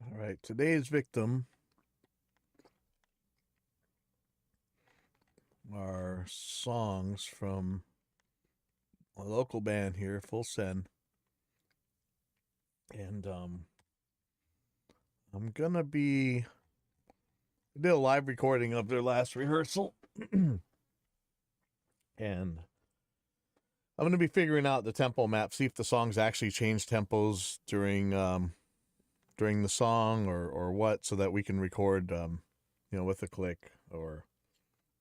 All right, today's victim are songs from a local band here, Full Send, and I'm gonna be I did a live recording of their last rehearsal, and I'm gonna be figuring out the tempo map, see if the songs actually change tempos during the song or what, so that we can record with a click or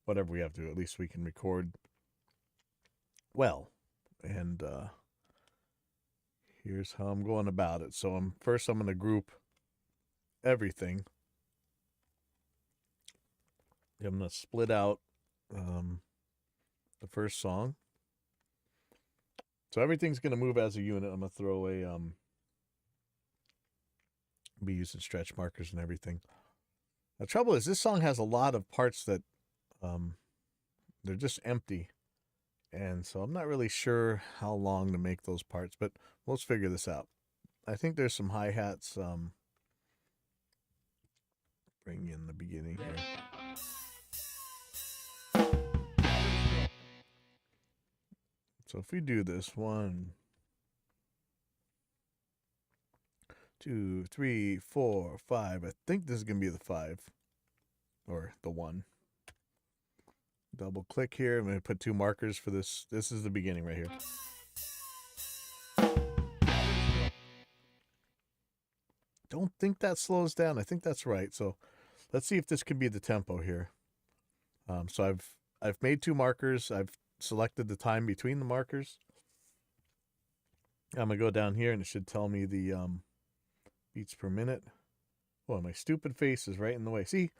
whatever we have to do. At least we can record well, and here's how I'm going about it. So I'm going to group everything. I'm going to split out um, the first song. So everything's going to move as a unit. I'm going to throw be using stretch markers and everything. The trouble is this song has a lot of parts that um, they're just empty. And so I'm not really sure how long to make those parts, but let's figure this out. I think there's some hi-hats. Bring in the beginning here. So if we do this, 1, 2, 3, 4, 5. I think this is going to be the 5 or the 1. Double click here. I'm going to put 2 markers for this. This is the beginning right here. Don't think that slows down. I think that's right. So let's see if this could be the tempo here. So I've made 2 markers. I've selected the time between the markers. I'm going to go down here and it should tell me the beats per minute. Well, my stupid face is right in the way. See,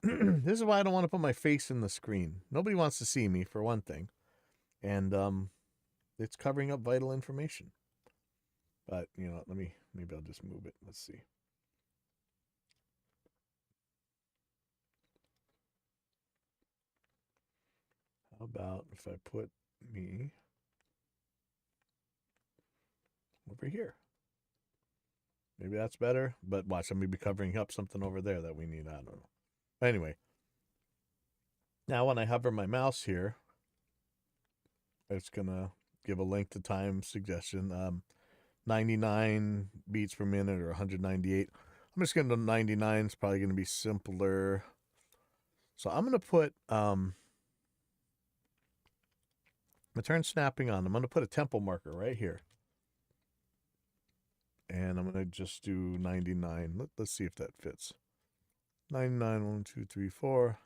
this is why I don't want to put my face in the screen. Nobody wants to see me, for one thing. And it's covering up vital information. But, maybe I'll just move it. Let's see. How about if I put me over here? Maybe that's better. But watch, I'm going to be covering up something over there that we need. I don't know. Anyway, now when I hover my mouse here, it's going to give a length to time suggestion. 99 beats per minute or 198. I'm just going to 99. It's probably going to be simpler. So I'm going to put I'm going to turn snapping on. I'm going to put a tempo marker right here. And I'm going to just do 99. Let's see if that fits. 99, 1, 2, 3, 4.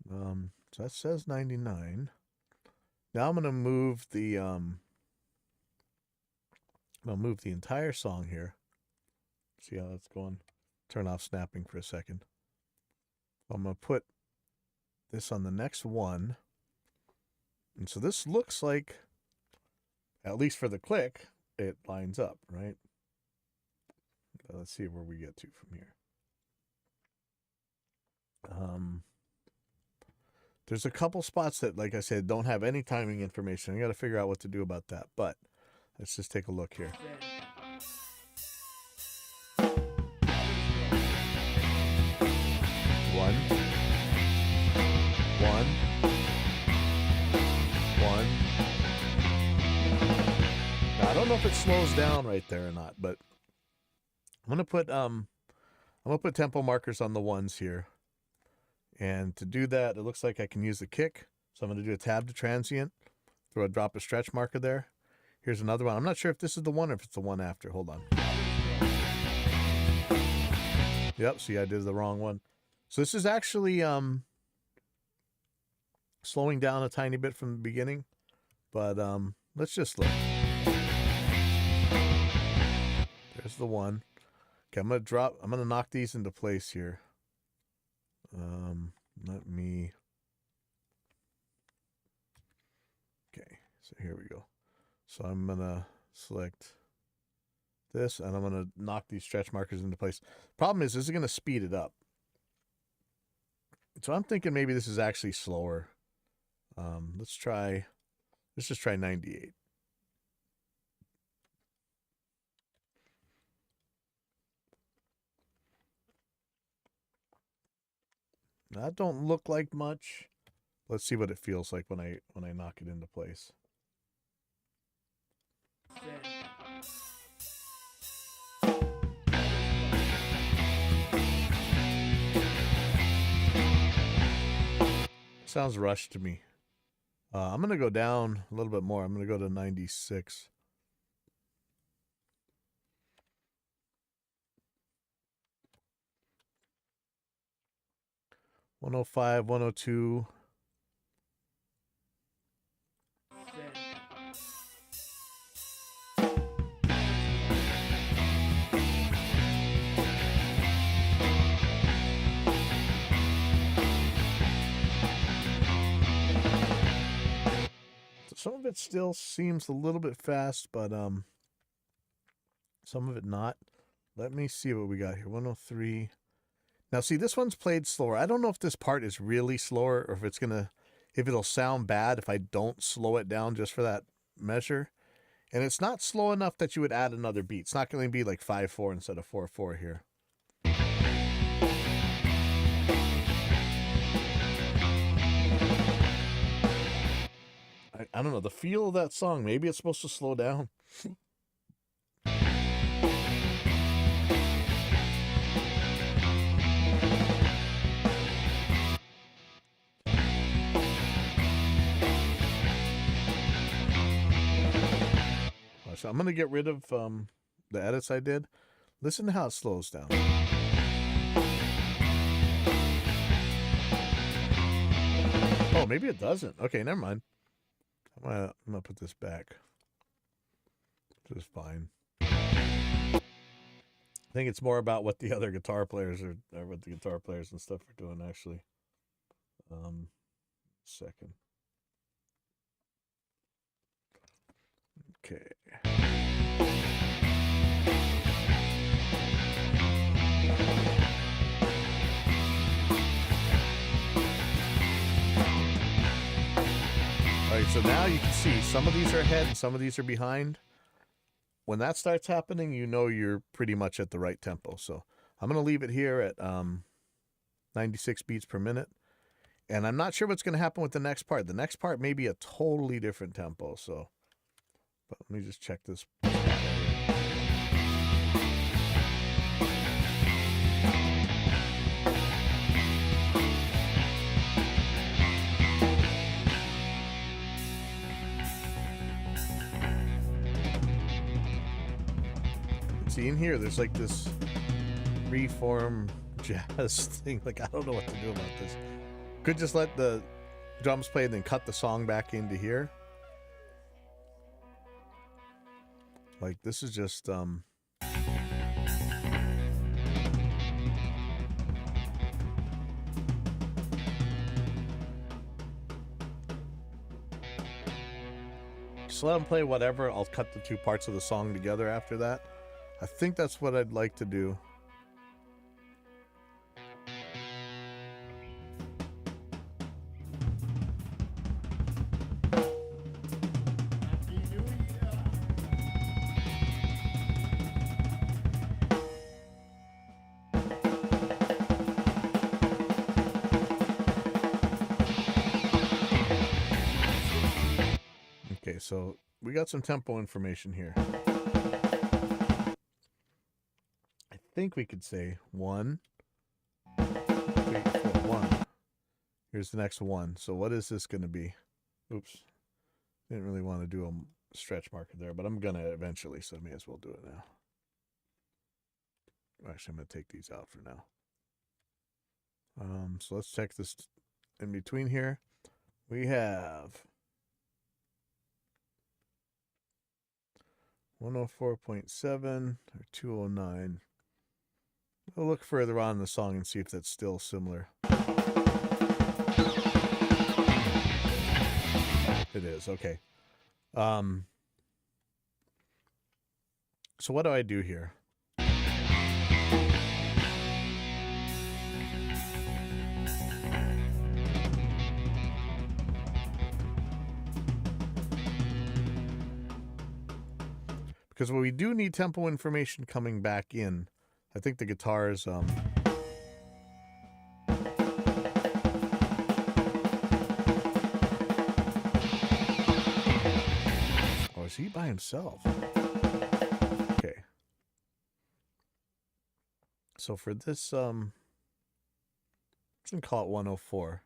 So that says 99. Now I'm going to move the entire song here. See how that's going? Turn off snapping for a second. I'm going to put this on the next one. And so this looks like, at least for the click, it lines up, right? Let's see where we get to from here. There's a couple spots that, like I said, don't have any timing information. I got to figure out what to do about that. But let's just take a look here. One. Now, I don't know if it slows down right there or not, but I'm gonna put tempo markers on the ones here. And to do that, it looks like I can use the kick. So I'm going to do a tab to transient, drop a stretch marker there. Here's another one. I'm not sure if this is the one or if it's the one after. Hold on. Yep, see, I did the wrong one. So this is actually slowing down a tiny bit from the beginning. But let's just look. There's the one. Okay, I'm going to knock these into place here. Let me. Okay, so here we go. So I'm going to select this and I'm going to knock these stretch markers into place. Problem is, this is going to speed it up. So I'm thinking maybe this is actually slower. Let's just try 98. That don't look like much. Let's see what it feels like when I knock it into place. Sounds rushed to me. I'm going to go down a little bit more. I'm going to go to 96. $105, $102. Some of it still seems a little bit fast, but some of it not. Let me see what we got here. 103. Now, see, this one's played slower. I don't know if this part is really slower or if it'll sound bad if I don't slow it down just for that measure. And it's not slow enough that you would add another beat. It's not going to be like 5/4 instead of 4/4 here. I don't know, the feel of that song, maybe it's supposed to slow down. So I'm going to get rid of the edits I did. Listen to how it slows down. Oh, maybe it doesn't. Okay, never mind. I'm gonna put this back. This is fine. I think it's more about what the other guitar players or what the guitar players and stuff are doing, actually. Second. Okay. All right, so now you can see some of these are ahead and some of these are behind. When that starts happening, you know you're pretty much at the right tempo. So I'm going to leave it here at 96 beats per minute. And I'm not sure what's going to happen with the next part. The next part may be a totally different tempo. So, but let me just check this. See, in here, there's like this freeform jazz thing. Like, I don't know what to do about this. Could just let the drums play and then cut the song back into here. Like, this is just, just let them play whatever. I'll cut the two parts of the song together after that. I think that's what I'd like to do. Okay, so we got some tempo information here. I think we could say 1, 3, 4, 1. Here's the next one. So what is this going to be? Oops. Didn't really want to do a stretch marker there, but I'm going to eventually, so I may as well do it now. Actually, I'm going to take these out for now. So let's check this in between here. We have 104.7 or 209. We'll look further on in the song and see if that's still similar. It is, okay. So what do I do here? Because we do need tempo information coming back in. I think the guitars, he by himself? Okay. So for this, I'm going to call it 104.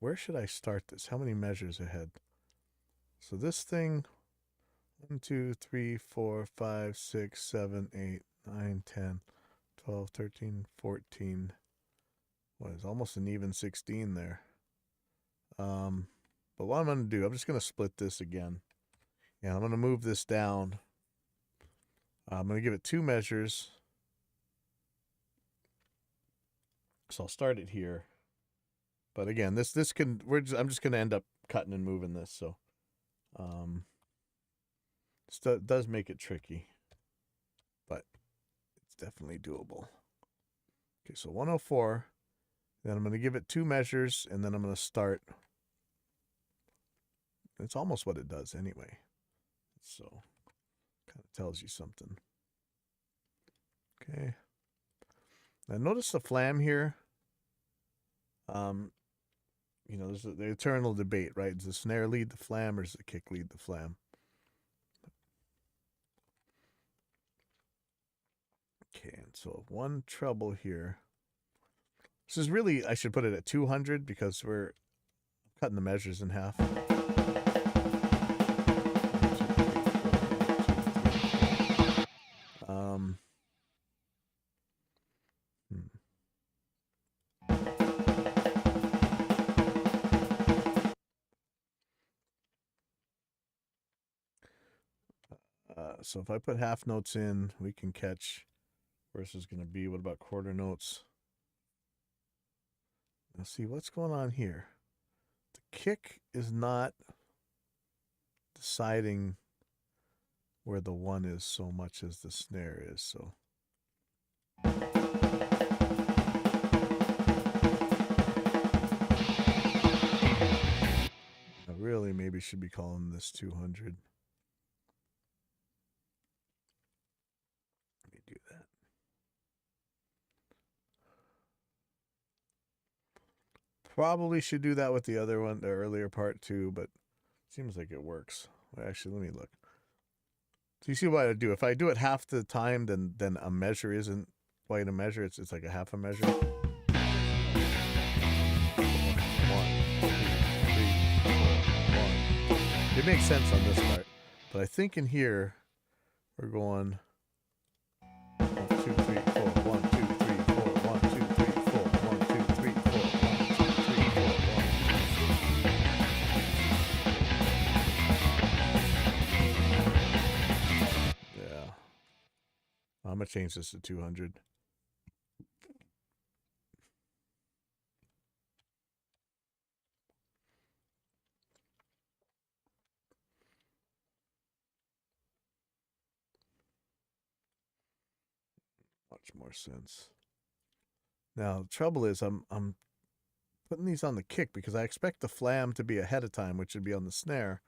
Where should I start this? How many measures ahead? So this thing, 1, 2, 3, 4, 5, 6, 7, 8, 9, 10, 12, 13, 14. What is almost an even 16 there. But what I'm going to do, I'm just going to split this again. And I'm going to move this down. I'm going to give it 2 measures. So I'll start it here. But again, I'm just going to end up cutting and moving this. So it does make it tricky, but it's definitely doable. Okay, so 104. Then I'm going to give it 2 measures, and then I'm going to start. It's almost what it does anyway. So kind of tells you something. Okay. Now notice the flam here. You know, there's the eternal debate, right? Does the snare lead the flam or does the kick lead the flam? Okay, and so one treble here. This is really, I should put it at 200 because we're cutting the measures in half. So if I put half notes in, we can catch where this is going to be. What about quarter notes? Let's see what's going on here. The kick is not deciding where the 1 is so much as the snare is. So I really maybe should be calling this 200. Let me do that. Probably should do that with the other one, the earlier part too, but it seems like it works. Actually, let me look. So you see what I do? If I do it half the time, then a measure isn't quite a measure. It's like a half a measure. 1, 2, 3, 4, 1. It makes sense on this part, but I think in here we're going 1, 2, 3, 4, 1, 2, 3, 4, 1, 2, 3, 4, 1, 2, 3, 4, 1, 2, 3, 4, 1, 2, 3, 4, 1. Yeah. I'm going to change this to 200. Much more sense. Now, the trouble is I'm putting these on the kick because I expect the flam to be ahead of time, which would be on the snare.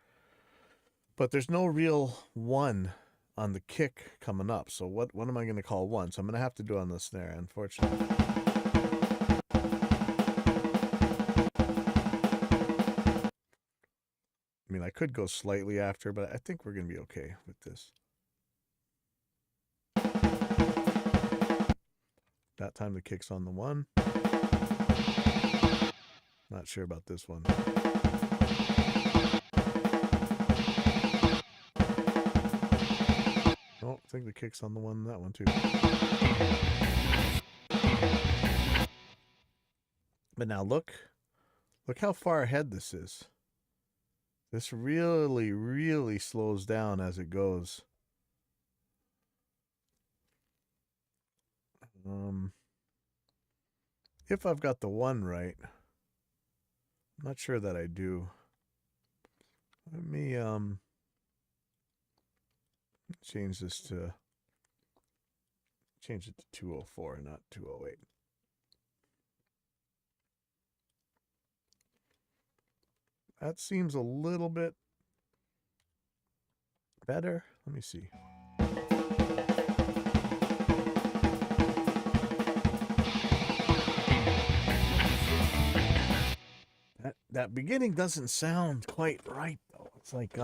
But there's no real 1 on the kick coming up. So what am I going to call 1? So I'm going to have to do it on the snare, unfortunately. I mean, I could go slightly after, but I think we're going to be okay with this. That time the kick's on the 1. Not sure about this one. Oh, I think the kick's on the 1, that one too. But now look how far ahead this is. This really, really slows down as it goes. If I've got the 1 right, I'm not sure that I do. Let me change it to 204, not 208. That seems a little bit better. Let me see. That beginning doesn't sound quite right though. It's like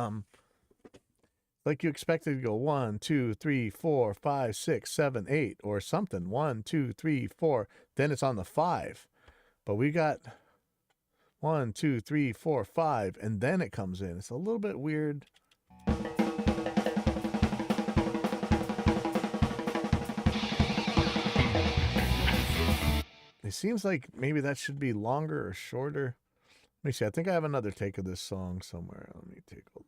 like you expected to go 1, 2, 3, 4, 5, 6, 7, 8 or something. 1, 2, 3, 4. Then it's on the 5. But we got 1, 2, 3, 4, 5, and then it comes in. It's a little bit weird. It seems like maybe that should be longer or shorter. Let me see. I think I have another take of this song somewhere. Let me take a look.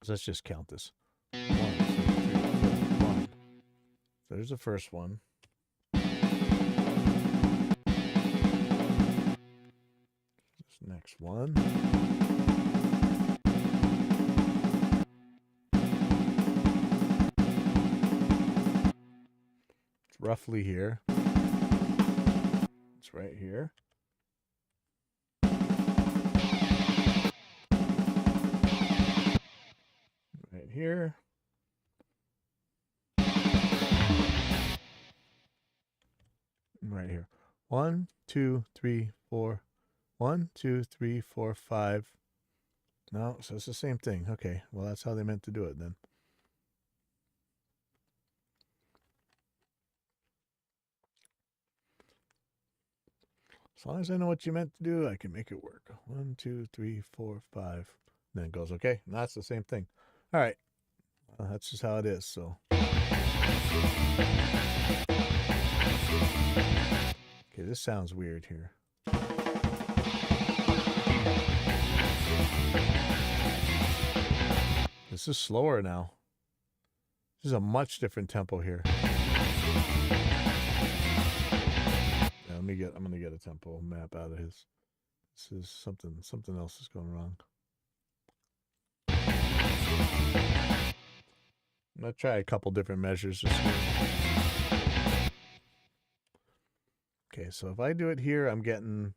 So let's just count this. 1, 2, 3, 4, 1. So there's the first one. This next one. It's roughly here. It's right here. Right here. Right here. 1, 2, 3, 4. 1, 2, 3, 4, 5. No, so it's the same thing. Okay, well, that's how they meant to do it then. As long as I know what you meant to do, I can make it work. 1, 2, 3, 4, 5. Then it goes, okay, and that's the same thing. All right, well, that's just how it is, so. Okay, this sounds weird here. This is slower now. This is a much different tempo here. Yeah, I'm gonna get a tempo map out of his. This is something else is going wrong. I'm gonna try a couple different measures this week. Okay, so if I do it here, I'm getting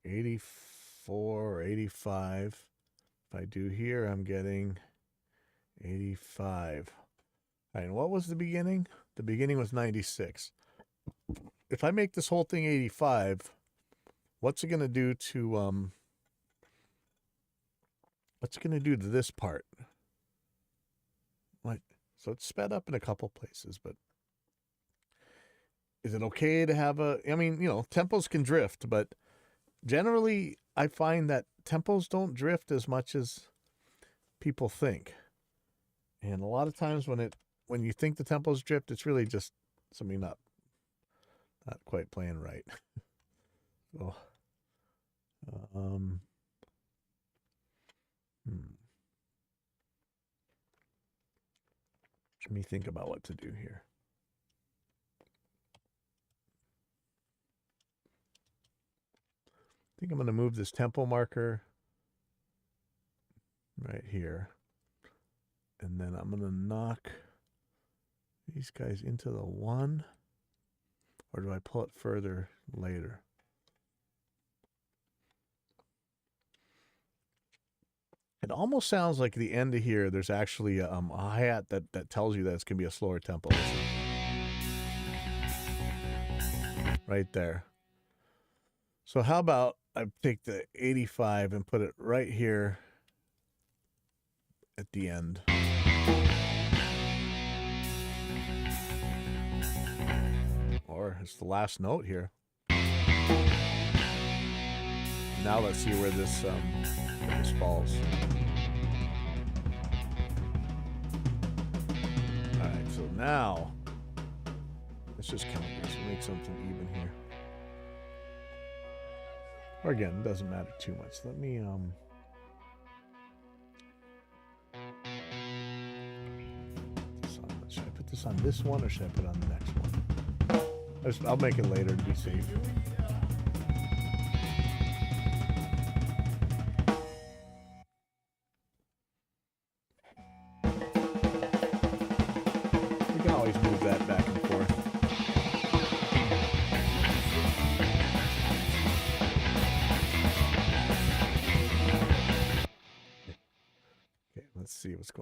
84 or 85. If I do here, I'm getting 85. All right, and what was the beginning? The beginning was 96. If I make this whole thing 85, what's it going to do to this part? What? So it's sped up in a couple places, but is it okay to have I mean, tempos can drift, but generally I find that tempos don't drift as much as people think. And a lot of times when you think the tempos drift, it's really just something not quite playing right. So, let me think about what to do here. I think I'm going to move this tempo marker right here. And then I'm going to knock these guys into the 1. Or do I pull it further later? It almost sounds like the end of here, there's actually a hi-hat that tells you that it's going to be a slower tempo. Right there. So how about I take the 85 and put it right here at the end. Or it's the last note here. Now let's see where this falls. All right, so now let's just count this and make something even here. Or again, it doesn't matter too much. Let me should I put this on this one or should I put it on the next one? I'll make it later to be safe. We can always move that back and forth. Okay, let's see what's going on.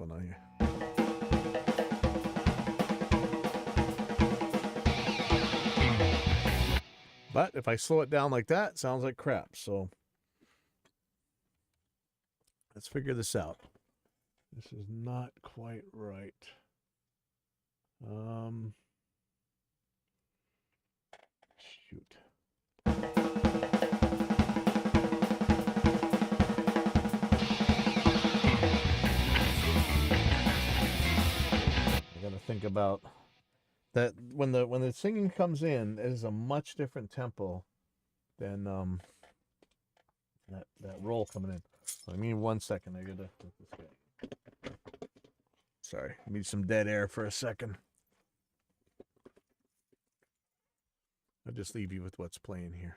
But if I slow it down like that, it sounds like crap. So let's figure this out. This is not quite right. Shoot. I gotta think about that when the singing comes in, it is a much different tempo than that roll coming in. I mean, 1 second. I gotta let this guy. Sorry, need some dead air for a second. I'll just leave you with what's playing here.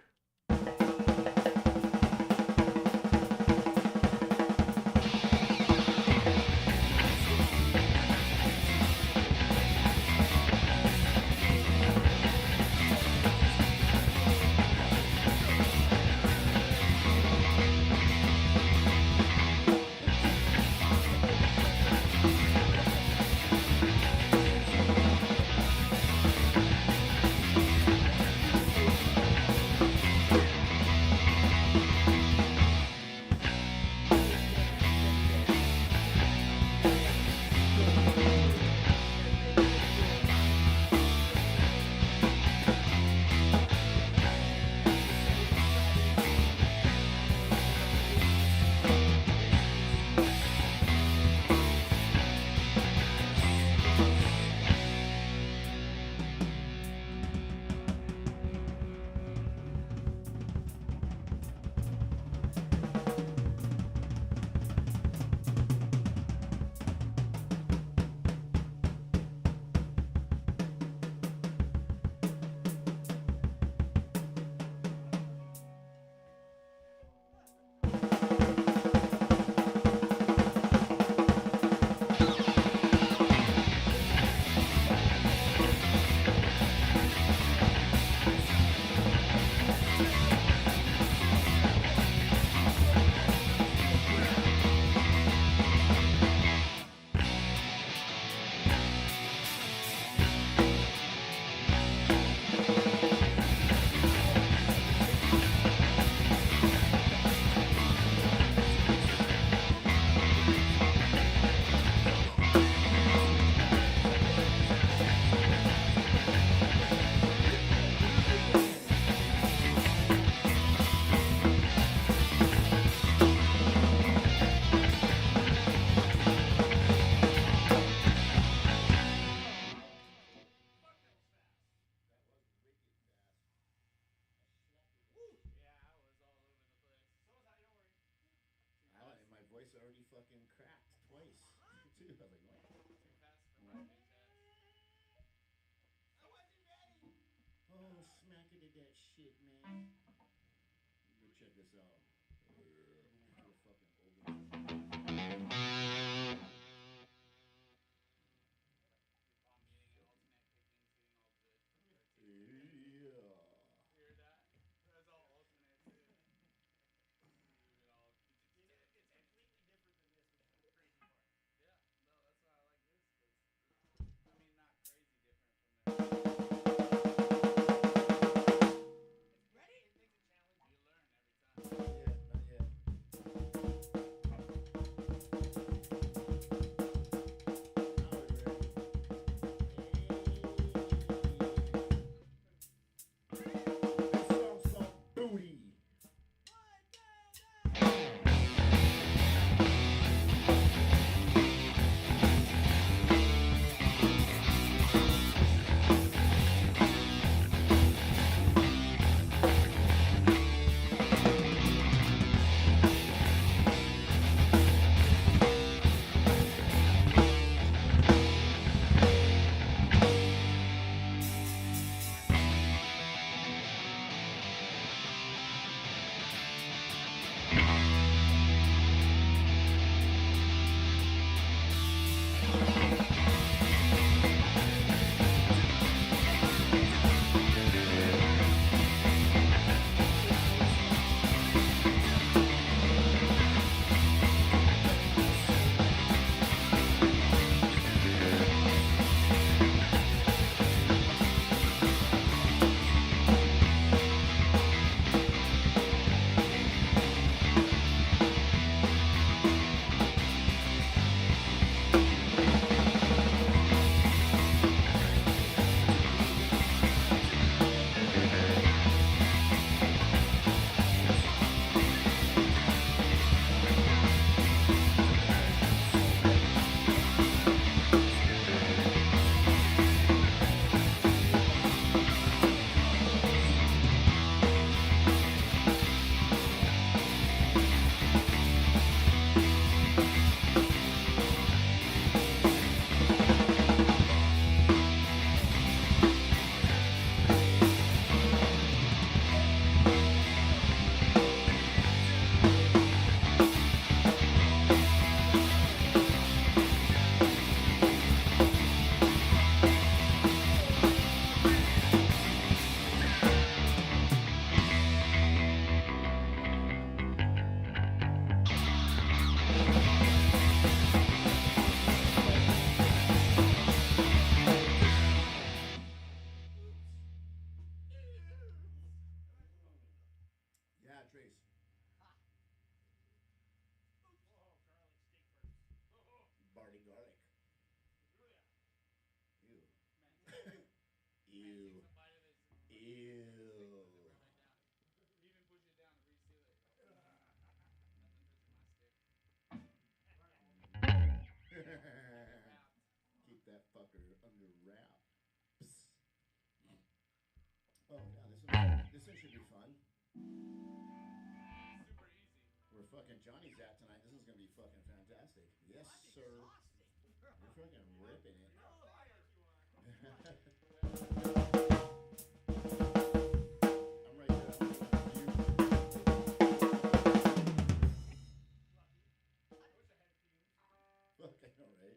Already fucking cracked twice. Too. I was like, what? I wasn't ready. Oh, smack it at that shit, man. Go check this out. Yeah. This one should be fun. Where fucking Johnny's at tonight, this is gonna be fucking fantastic. Yes, sir. You're fucking ripping it. I'm right there. Fuck, I know, right?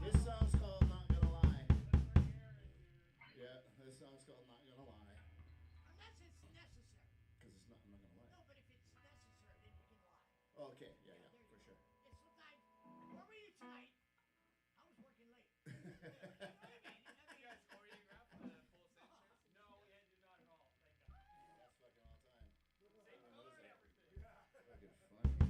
This song's called Not Gonna Lie. Yeah, this song's called Not Gonna Lie. Unless it's necessary. Because it's not, I'm not gonna lie. No, but if it's necessary, then you can lie. Oh, okay, yeah, There for you sure. go. Yes, look, where were you tonight? I was working late. You guys choreographed the full sentence? No, we did not at all. Thank God. That's fucking all time. Same color and everything. Fucking funny.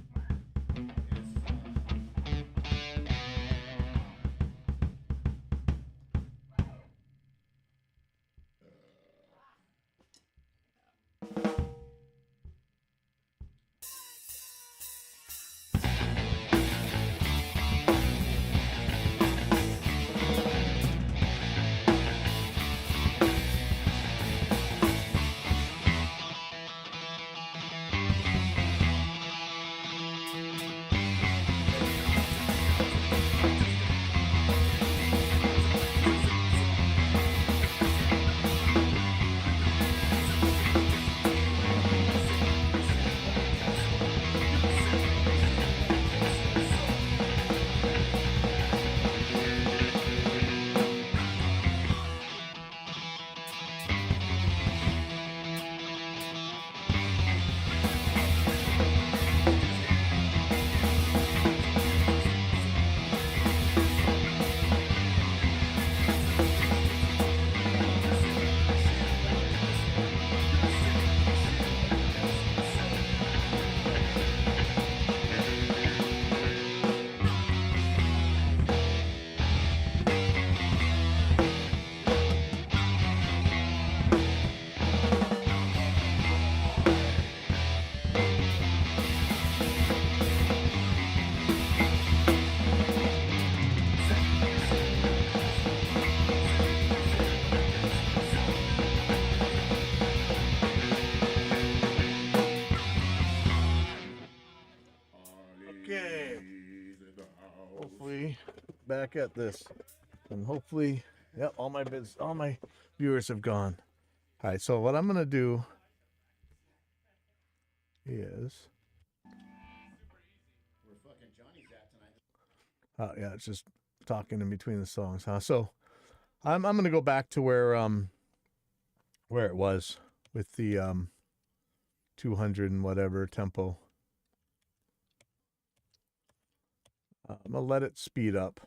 Okay. Hopefully, back at this, and hopefully, yeah, all my viewers have gone. All right, so what I'm gonna do is, Where fucking Johnny's at tonight. yeah, it's just talking in between the songs, huh? So, I'm gonna go back to where where it was with the 200 and whatever tempo. I'm gonna let it speed up.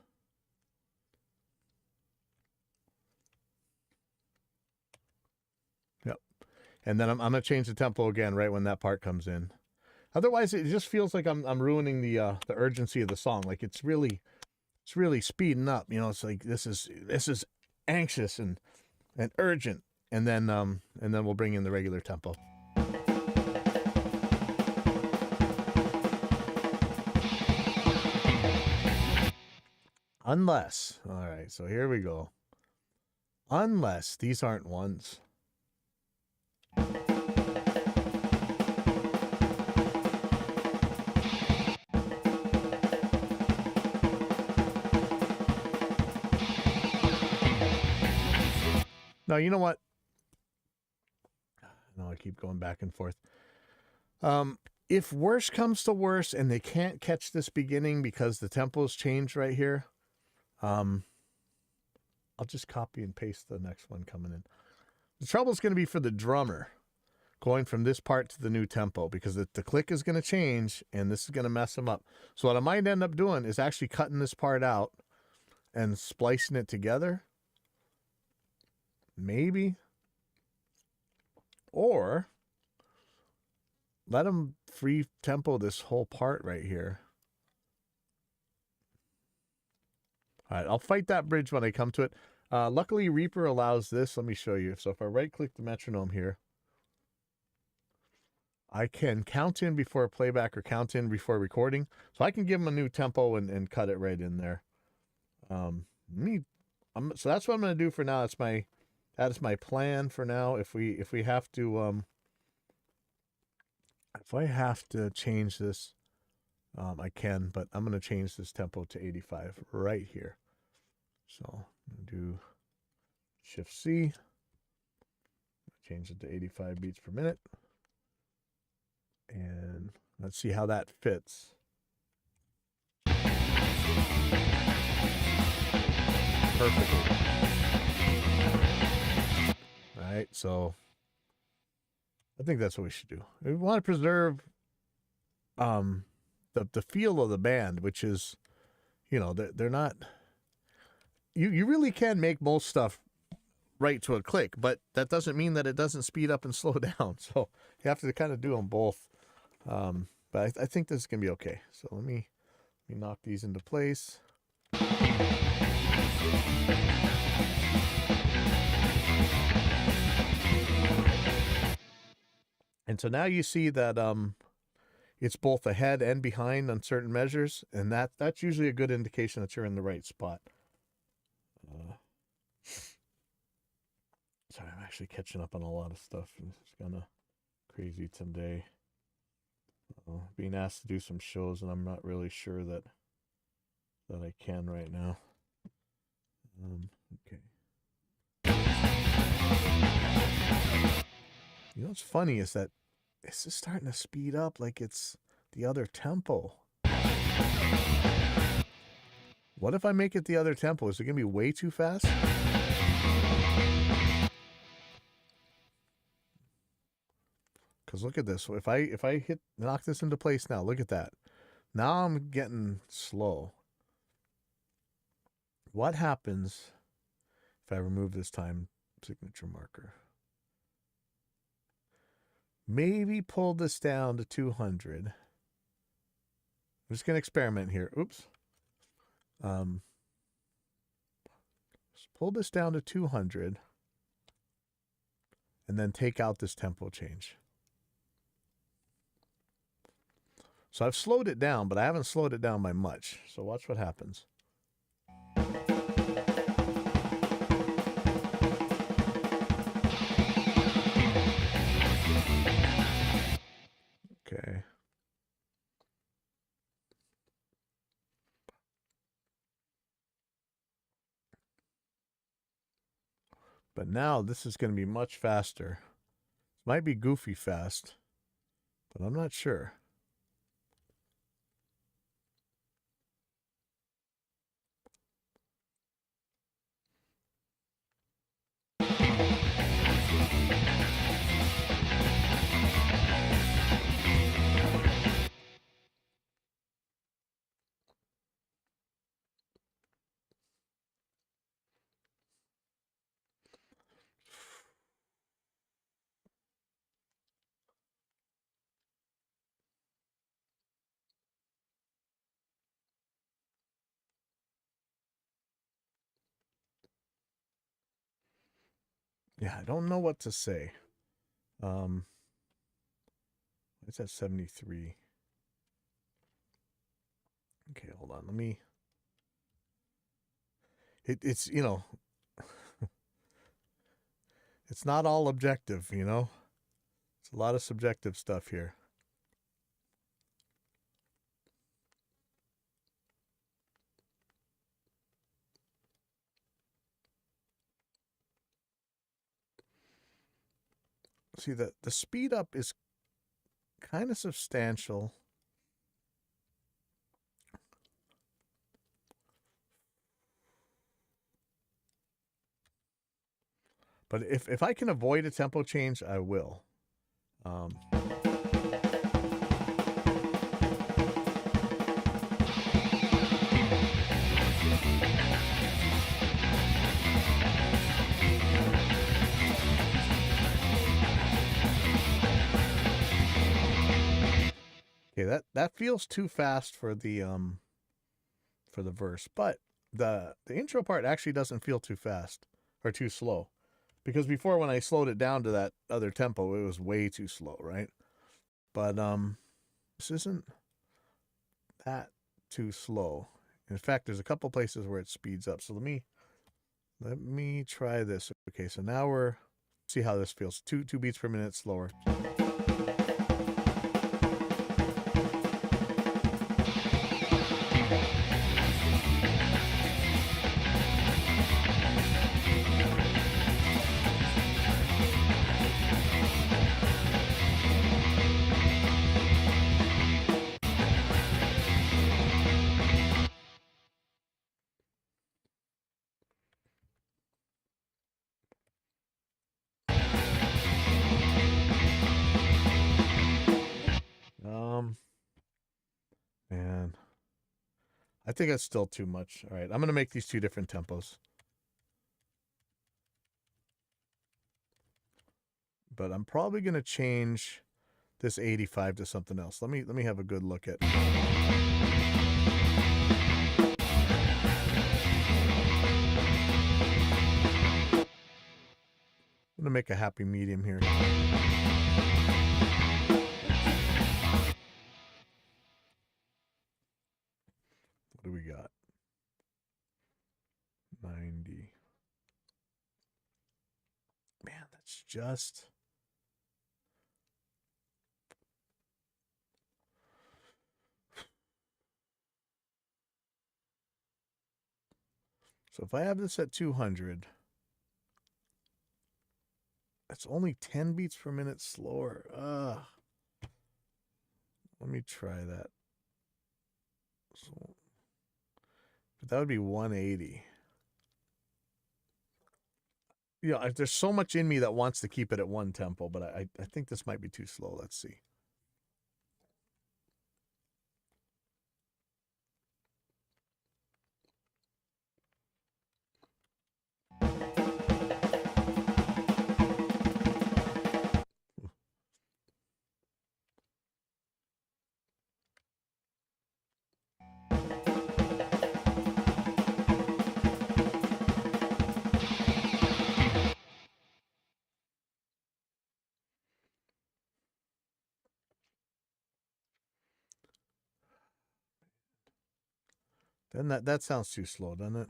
Yep. And then I'm gonna change the tempo again right when that part comes in. Otherwise, it just feels like I'm ruining the urgency of the song. Like it's really speeding up. You know, it's like this is anxious and urgent, and then we'll bring in the regular tempo. Unless, all right, so here we go. Unless these aren't ones. Now, you know what? No, I keep going back and forth. If worse comes to worse and they can't catch this beginning because the tempo's changed right here, I'll just copy and paste the next one coming in. The trouble is going to be for the drummer going from this part to the new tempo, because the click is going to change and this is going to mess him up. So what I might end up doing is actually cutting this part out and splicing it together. Maybe. Or let him free tempo this whole part right here. All right, I'll fight that bridge when I come to it. Luckily, Reaper allows this. Let me show you. So if I right-click the metronome here, I can count in before playback or count in before recording. So I can give him a new tempo and cut it right in there. So that's what I'm going to do for now. That is my plan for now. If we have to if I have to change this, I can, but I'm going to change this tempo to 85 right here. So I'm going to do Shift C, change it to 85 beats per minute, and let's see how that fits. Perfectly. All right, so I think that's what we should do. We want to preserve the feel of the band, which is, you know, they're not. You really can make most stuff right to a click, but that doesn't mean that it doesn't speed up and slow down. So you have to kind of do them both. But I think this is gonna be okay. So let me knock these into place. And so now you see that it's both ahead and behind on certain measures, and that's usually a good indication that you're in the right spot. Sorry, I'm actually catching up on a lot of stuff. It's kind of crazy today. Being asked to do some shows, and I'm not really sure that I can right now. Okay. You know what's funny is that it's just starting to speed up like it's the other tempo. What if I make it the other tempo? Is it going to be way too fast? Because look at this. If I knock this into place now, look at that. Now I'm getting slow. What happens if I remove this time signature marker? Maybe pull this down to 200. I'm just going to experiment here. Oops. Let's pull this down to 200 and then take out this tempo change. So I've slowed it down, but I haven't slowed it down by much. So watch what happens. Okay. But now this is going to be much faster. It might be goofy fast, but I'm not sure. Yeah, I don't know what to say. It's at 73. Okay, hold on. Let me. It's you know, it's not all objective. You know, it's a lot of subjective stuff here. See, the speed up is kind of substantial. But if I can avoid a tempo change, I will. Okay, that feels too fast for the verse, but the intro part actually doesn't feel too fast or too slow. Because before, when I slowed it down to that other tempo, it was way too slow, right? But this isn't that too slow. In fact, there's a couple places where it speeds up. So let me try this. Okay, so now we're see how this feels. Two beats per minute slower. Man, I think that's still too much. All right, I'm going to make these two different tempos. But I'm probably going to change this 85 to something else. Let me have a good look at. I'm going to make a happy medium here. What do we got? 90. Man, that's just... So if I have this at 200, that's only 10 beats per minute slower. Let me try that. So, but that would be 180. You know, there's so much in me that wants to keep it at one tempo, but I think this might be too slow. Let's see. Then that sounds too slow, doesn't it?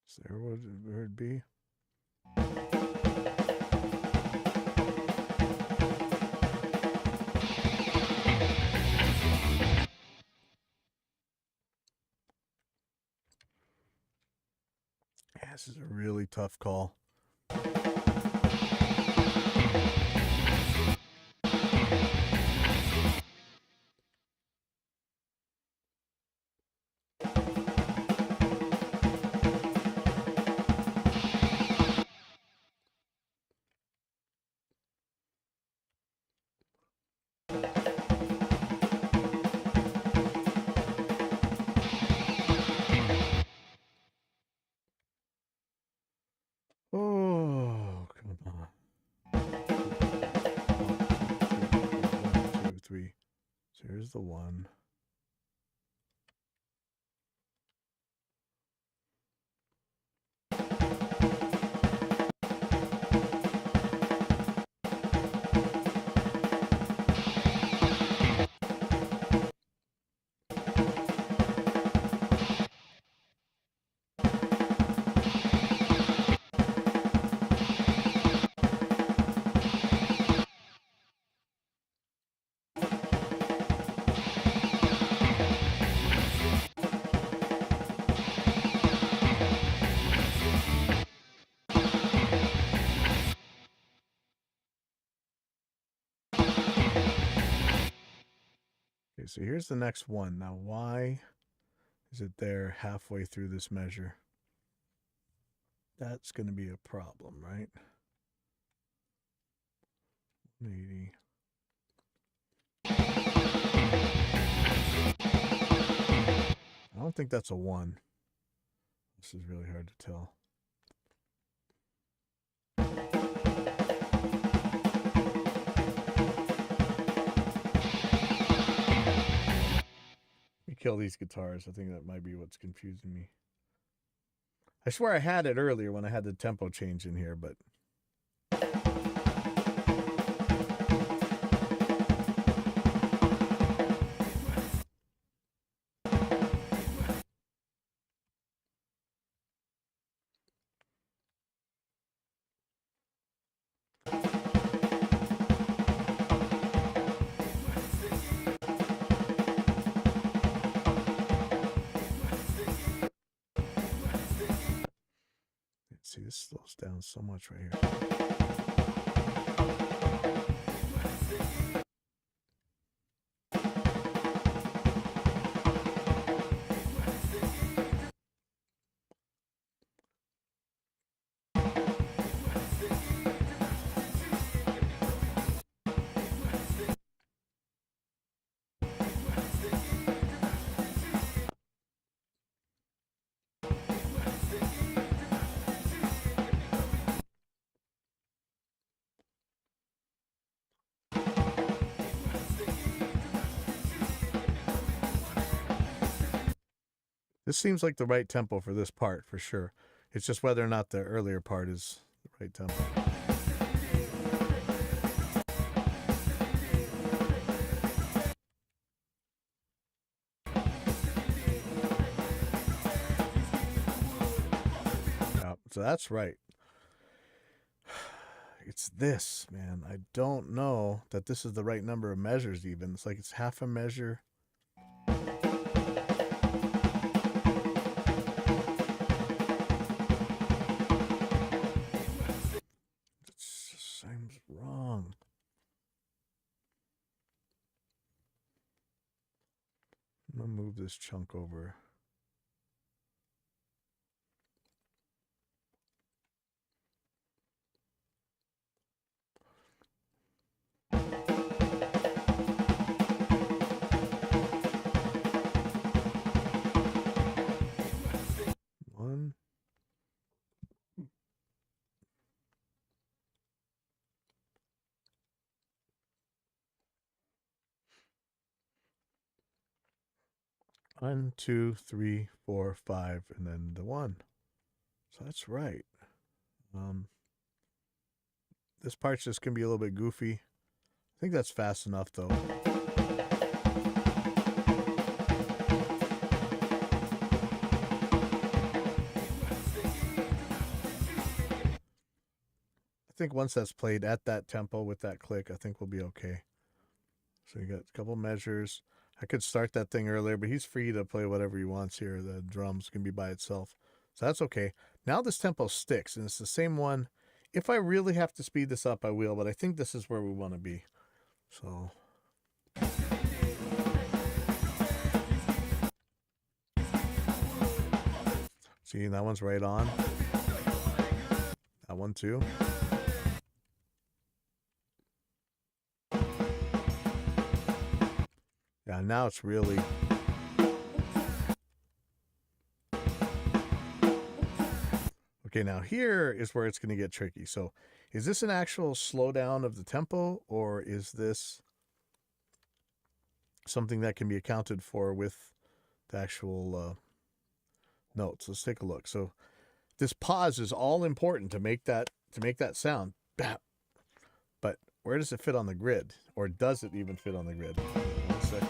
Is there where it'd be? Yeah, this is a really tough call. the 1. Okay, so here's the next one. Now, why is it there halfway through this measure? That's going to be a problem, right? 180. I don't think that's a 1. This is really hard to tell. Let me kill these guitars. I think that might be what's confusing me. I swear I had it earlier when I had the tempo change in here, but see, this slows down so much right here. This seems like the right tempo for this part, for sure. It's just whether or not the earlier part is the right tempo. Yeah, so that's right. It's this, man. I don't know that this is the right number of measures even. It's like it's half a measure. Seems wrong. I'm gonna move this chunk over. One. One, 2, 3, 4, 5, and then the 1. So that's right. This part's just gonna be a little bit goofy. I think that's fast enough though. I think once that's played at that tempo with that click, I think we'll be okay. So you got a couple measures. I could start that thing earlier, but he's free to play whatever he wants here. The drums can be by itself. So that's okay. Now this tempo sticks, and it's the same one. If I really have to speed this up, I will, but I think this is where we want to be. So... see, that one's right on. That one too. Yeah, now it's really... okay, now here is where it's going to get tricky. So is this an actual slowdown of the tempo, or is this... something that can be accounted for with the actual notes. Let's take a look. So this pause is all important to make that sound. Bap. But where does it fit on the grid? Or does it even fit on the grid? 1 second.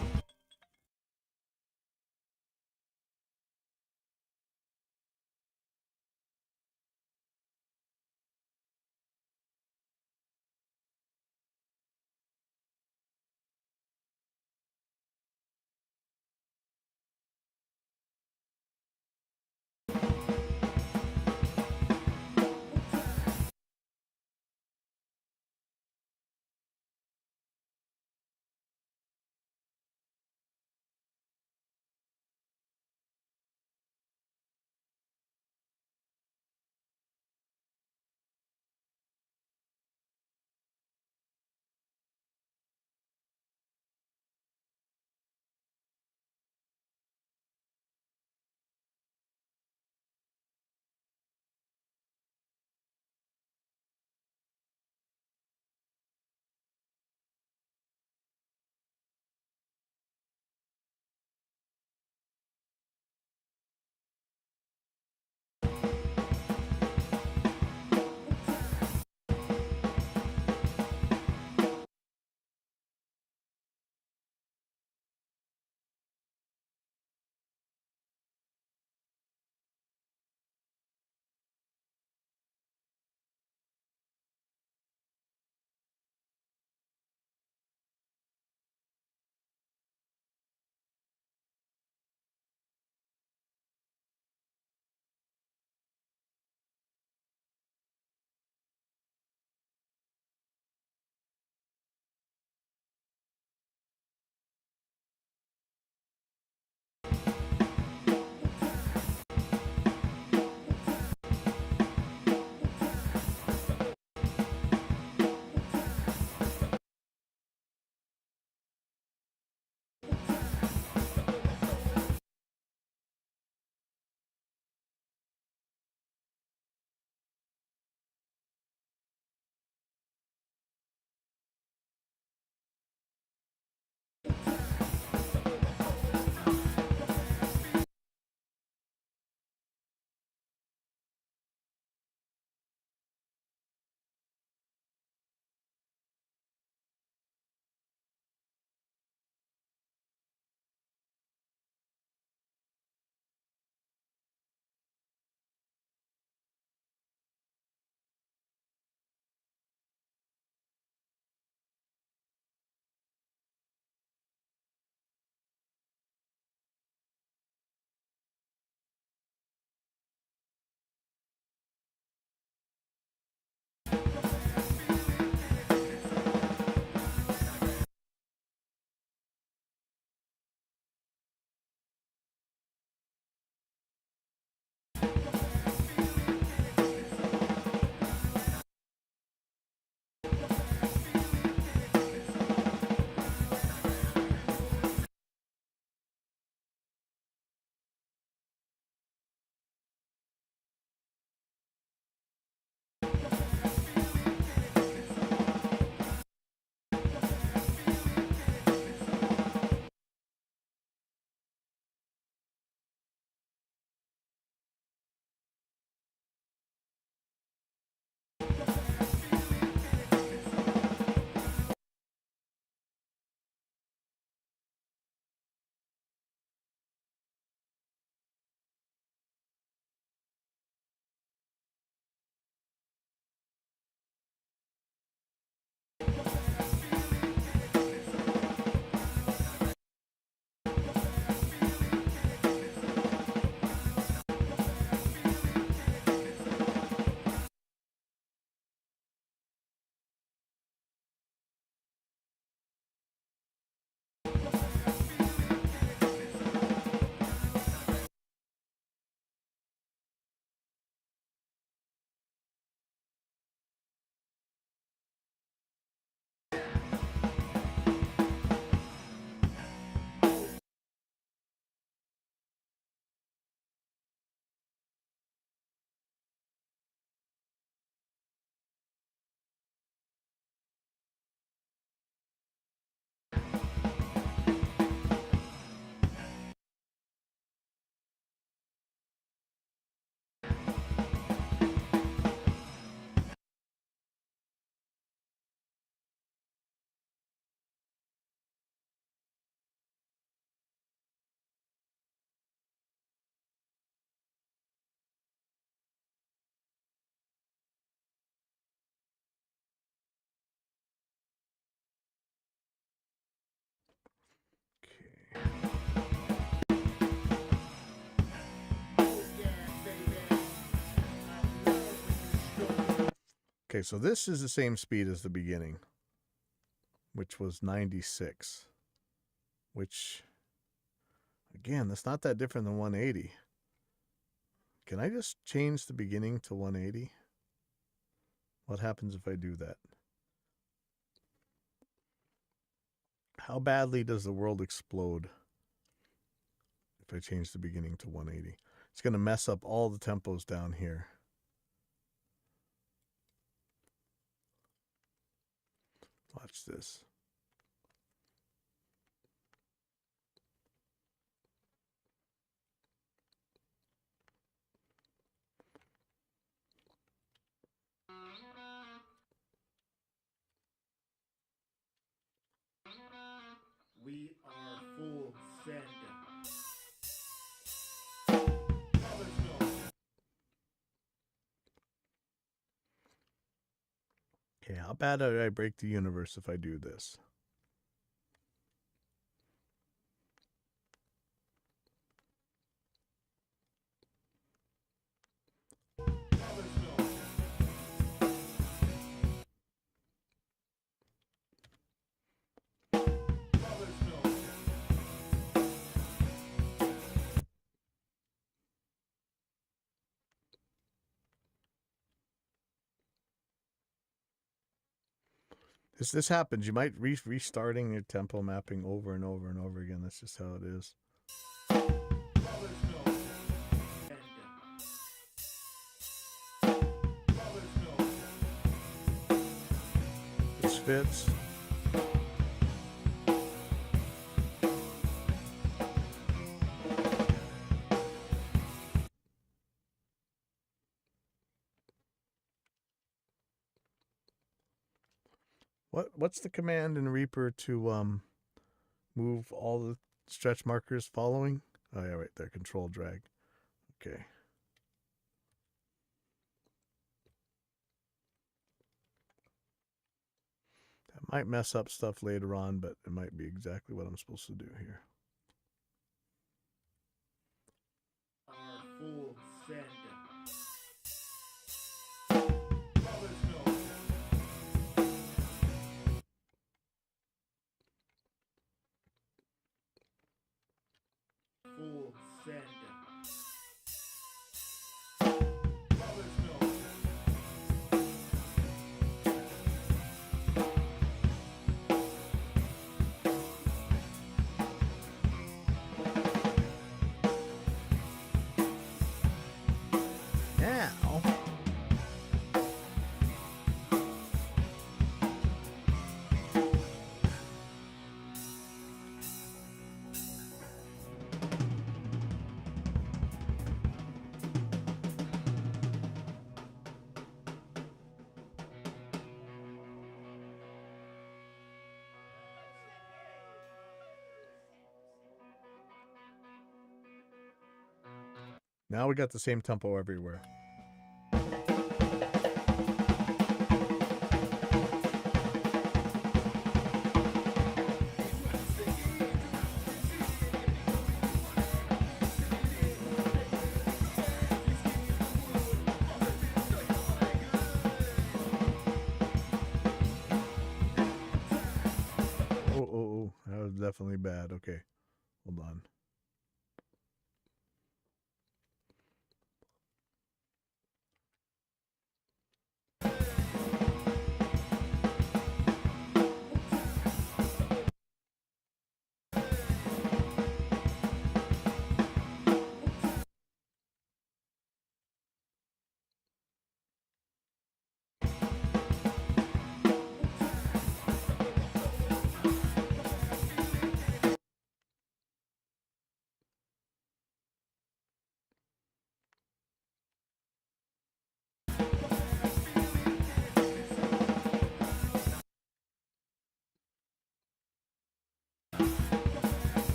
Okay, so this is the same speed as the beginning, which was 96. Which, again, that's not that different than 180. Can I just change the beginning to 180? What happens if I do that? How badly does the world explode if I change the beginning to 180? It's going to mess up all the tempos down here. Watch this. We are full send. Okay, how bad did I break the universe if I do this? This happens. You might restarting your tempo mapping over and over and over again. That's just how it is. This fits. What's the command in Reaper to move all the stretch markers following? Oh yeah, right there. Control drag. Okay. That might mess up stuff later on, but it might be exactly what I'm supposed to do here. Are full send. Full send. Now, we got the same tempo everywhere. Oh, that was definitely bad. Okay, hold on.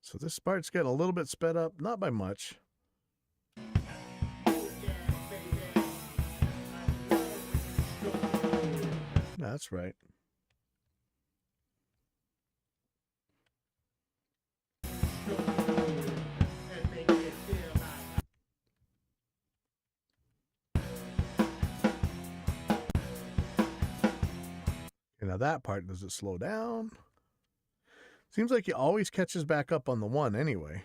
So this part's getting a little bit sped up, not by much. That's right. Okay, now that part, does it slow down? Seems like he always catches back up on the one anyway.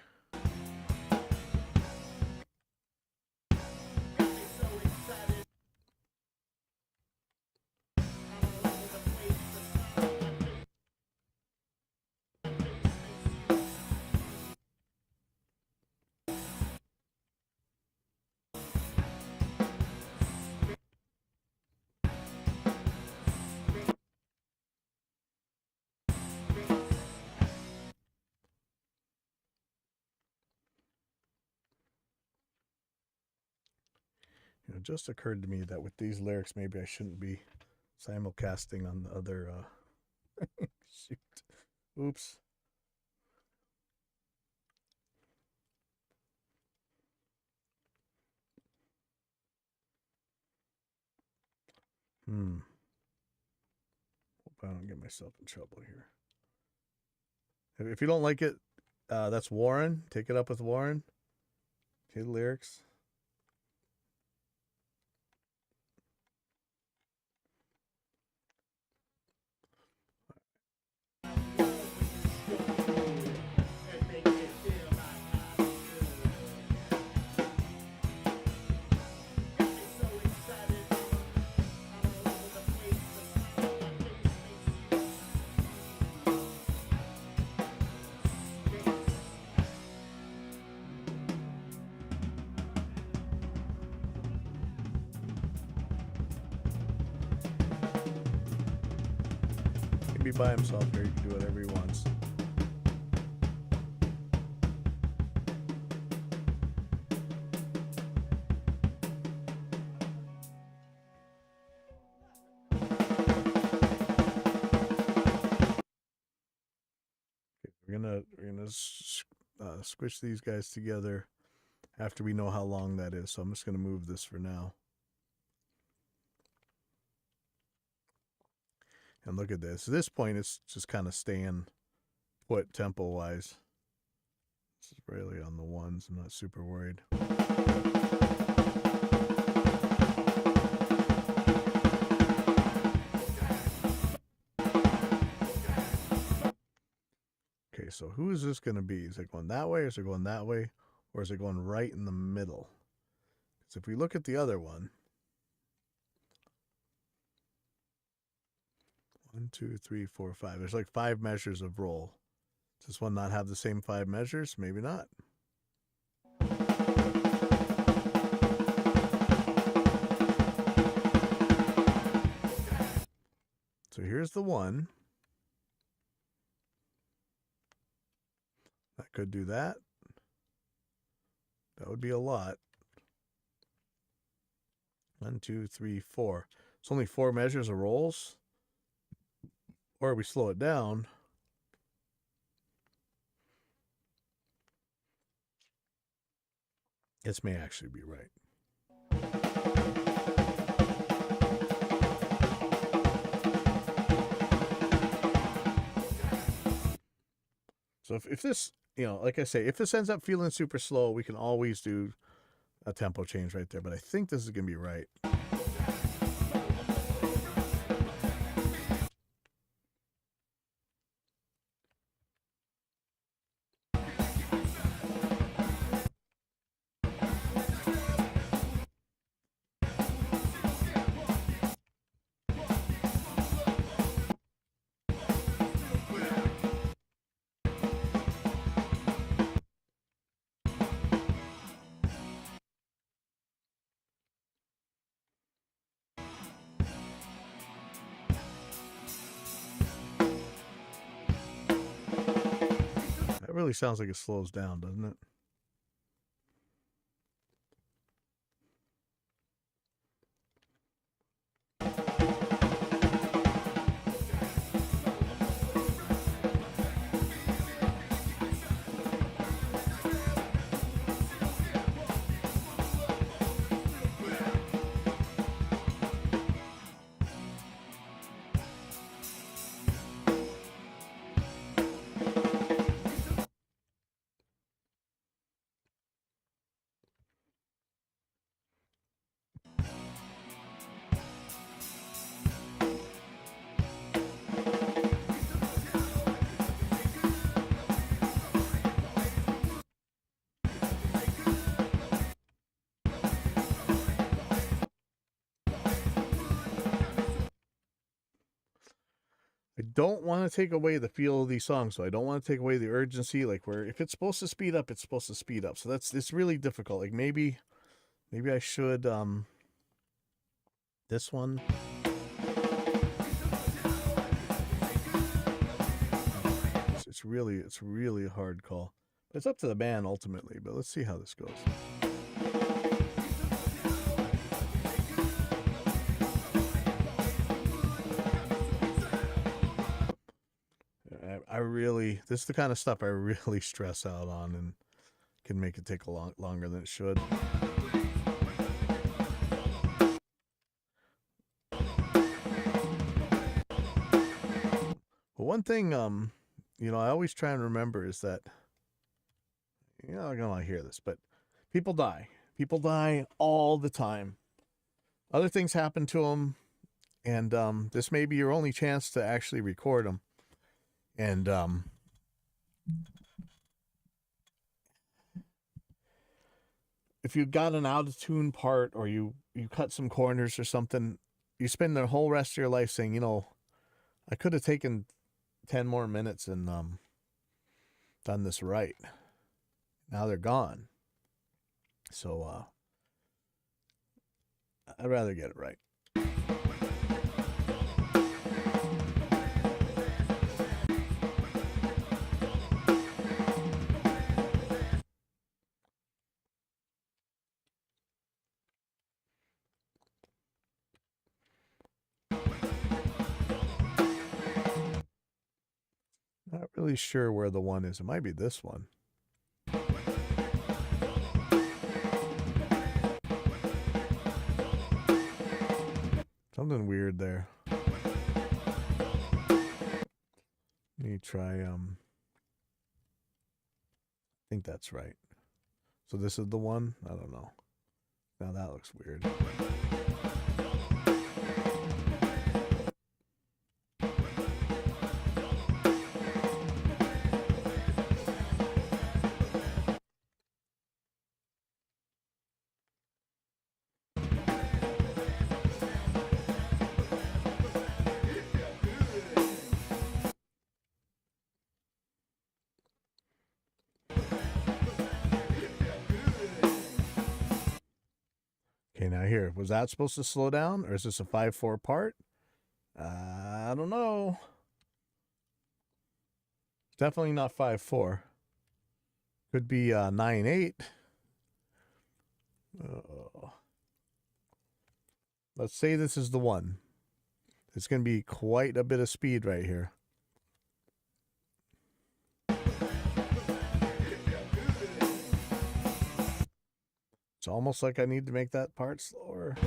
It just occurred to me that with these lyrics, maybe I shouldn't be simulcasting on the other. Shoot. Oops. Hope I don't get myself in trouble here. If you don't like it, that's Warren. Take it up with Warren. Okay, the lyrics. He can be by himself here. He can do whatever he wants. We're gonna squish these guys together after we know how long that is. So I'm just gonna move this for now. And look at this. At this point, it's just kind of staying put tempo wise. This is really on the ones. I'm not super worried. Okay, so who is this going to be? Is it going that way, or is it going that way, or is it going right in the middle? Because if we look at the other one, 1, 2, 3, 4, 5. There's like 5 measures of roll. Does this one not have the same 5 measures? Maybe not. So here's the one. That could do that. That would be a lot. 1, 2, 3, 4. It's only 4 measures of rolls. Or we slow it down. This may actually be right. So if this, like I say, if this ends up feeling super slow, we can always do a tempo change right there. But I think this is going to be right. That really sounds like it slows down, doesn't it? I don't want to take away the feel of these songs, so I don't want to take away the urgency. Like, where if it's supposed to speed up, it's supposed to speed up. So it's really difficult. Like maybe I should this one. It's really a hard call. It's up to the band ultimately, but let's see how this goes. This is the kind of stuff I really stress out on and can make it take longer than it should. But one thing, I always try and remember is that, I'm not gonna want to hear this, but people die. People die all the time. Other things happen to them, and this may be your only chance to actually record them. And if you got an out of tune part or you cut some corners or something, you spend the whole rest of your life saying, I could have taken 10 more minutes and done this right. Now they're gone. So I'd rather get it right. Not really sure where the one is. It might be this one. Something weird there. Let me try, I think that's right. So this is the one? I don't know. Now that looks weird. Okay, now here, was that supposed to slow down, or is this a 5/4 part? I don't know. Definitely not 5/4. Could be 9/8. Let's say this is the one. It's going to be quite a bit of speed right here. It's almost like I need to make that part slower.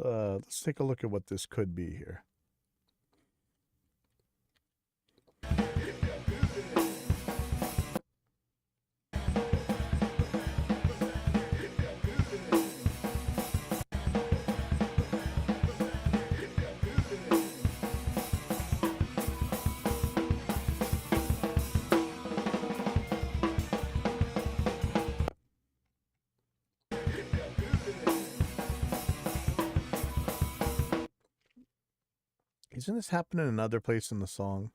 Let's take a look at what this could be here. Isn't this happening another place in the song?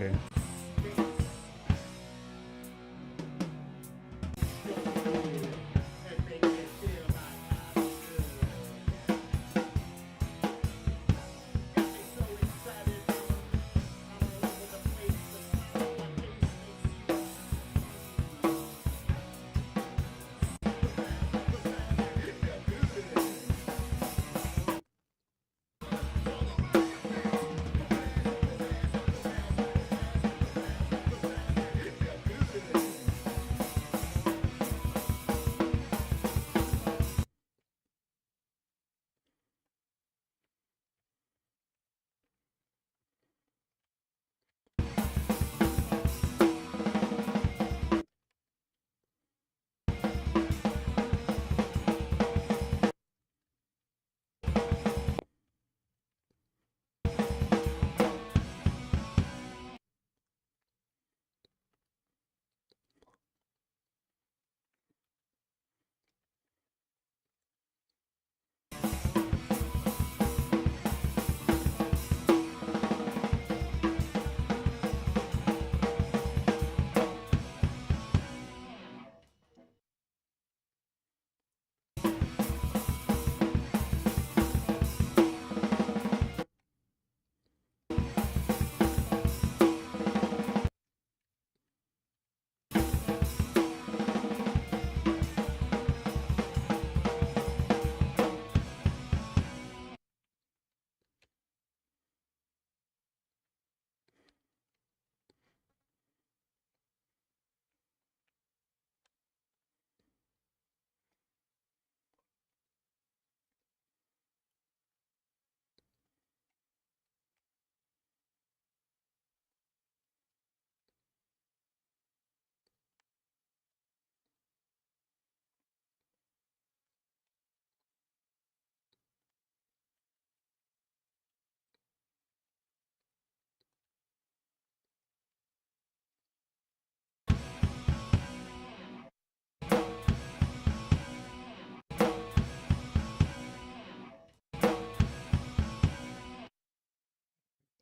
Okay. And make me feel like I should. Got me so excited. I'm all over the place. The smile on my face makes you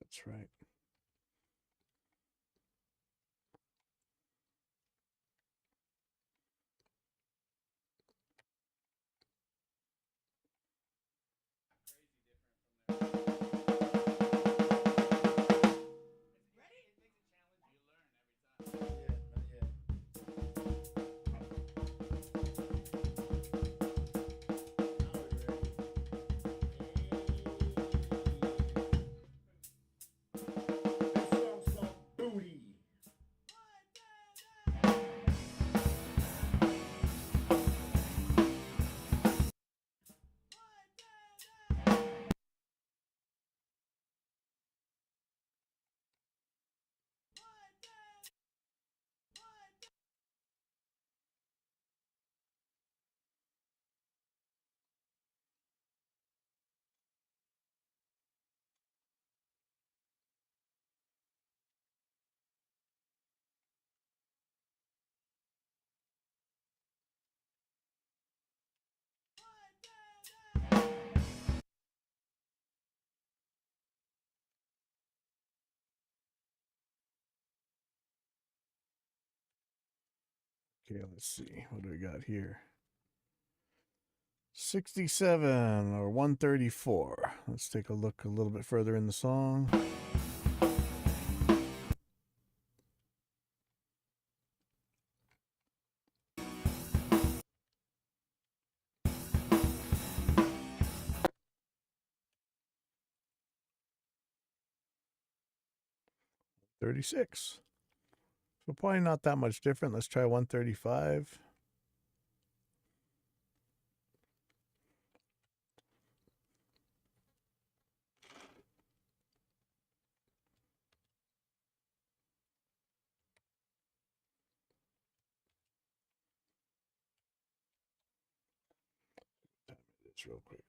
That's right. Ready? It makes it challenging. You learn every time. Yeah, not yet. This song's called Booty. Okay, let's see. What do we got here? 67 or 134. Let's take a look a little bit further in the song. $36. So probably not that much different. Let's try 135. It's real quick.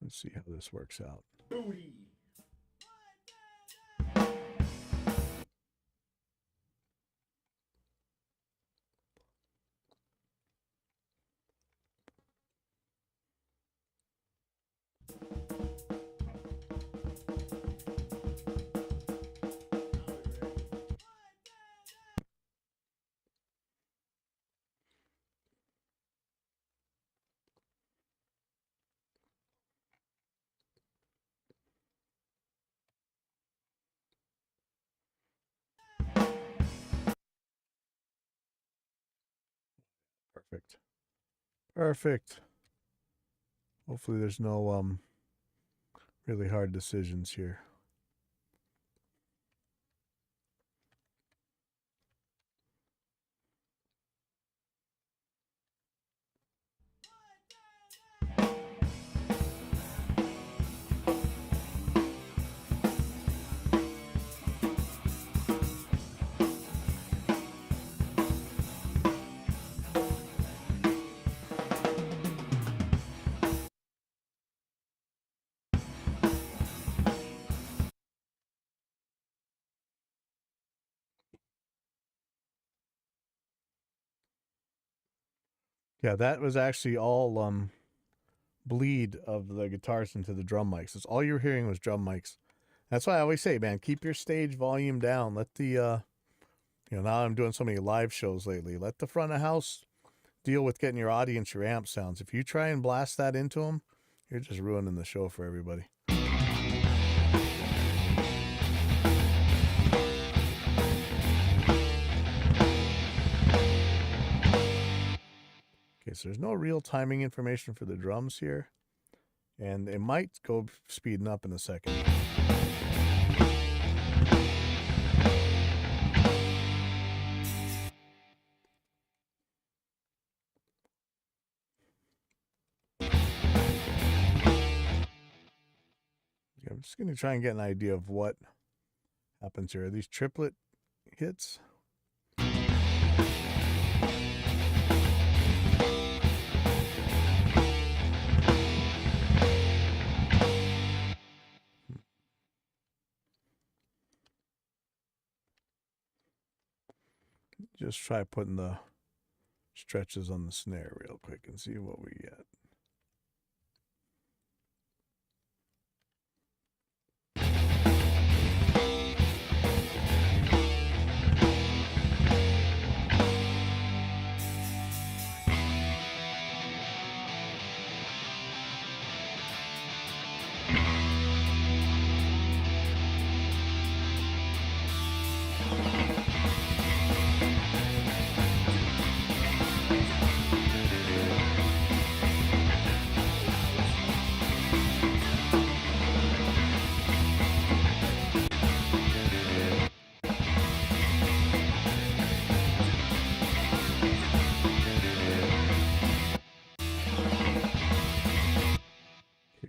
Let's see how this works out. Booty. Perfect. Perfect. Hopefully there's no really hard decisions here. Yeah, that was actually all bleed of the guitars into the drum mics. It's all you were hearing was drum mics. That's why I always say, man, keep your stage volume down. Let the now I'm doing so many live shows lately. Let the front of house deal with getting your audience your amp sounds. If you try and blast that into them, you're just ruining the show for everybody. Okay, so there's no real timing information for the drums here. And it might go speeding up in a second. Yeah, I'm just going to try and get an idea of what happens here. Are these triplet hits? Just try putting the stretches on the snare real quick and see what we get.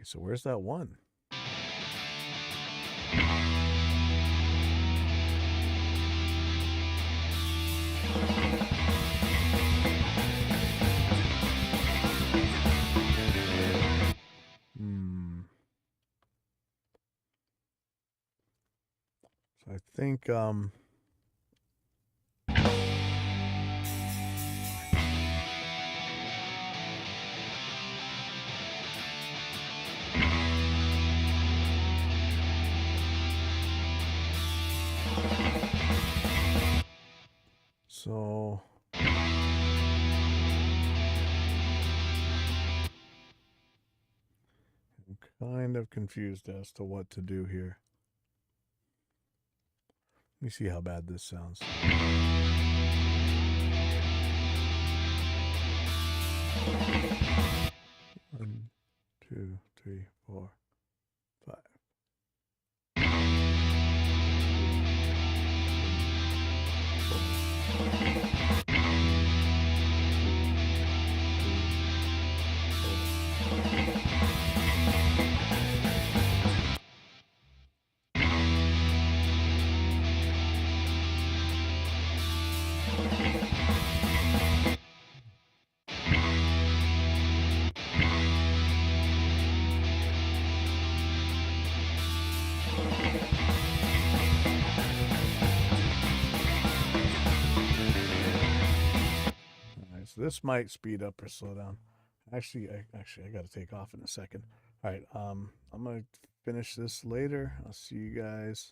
So where's that one? So I think so I'm kind of confused as to what to do here. Let me see how bad this sounds. One, two, three, four, five. So this might speed up or slow down. Actually, I got to take off in a second. All right. I'm gonna finish this later. I'll see you guys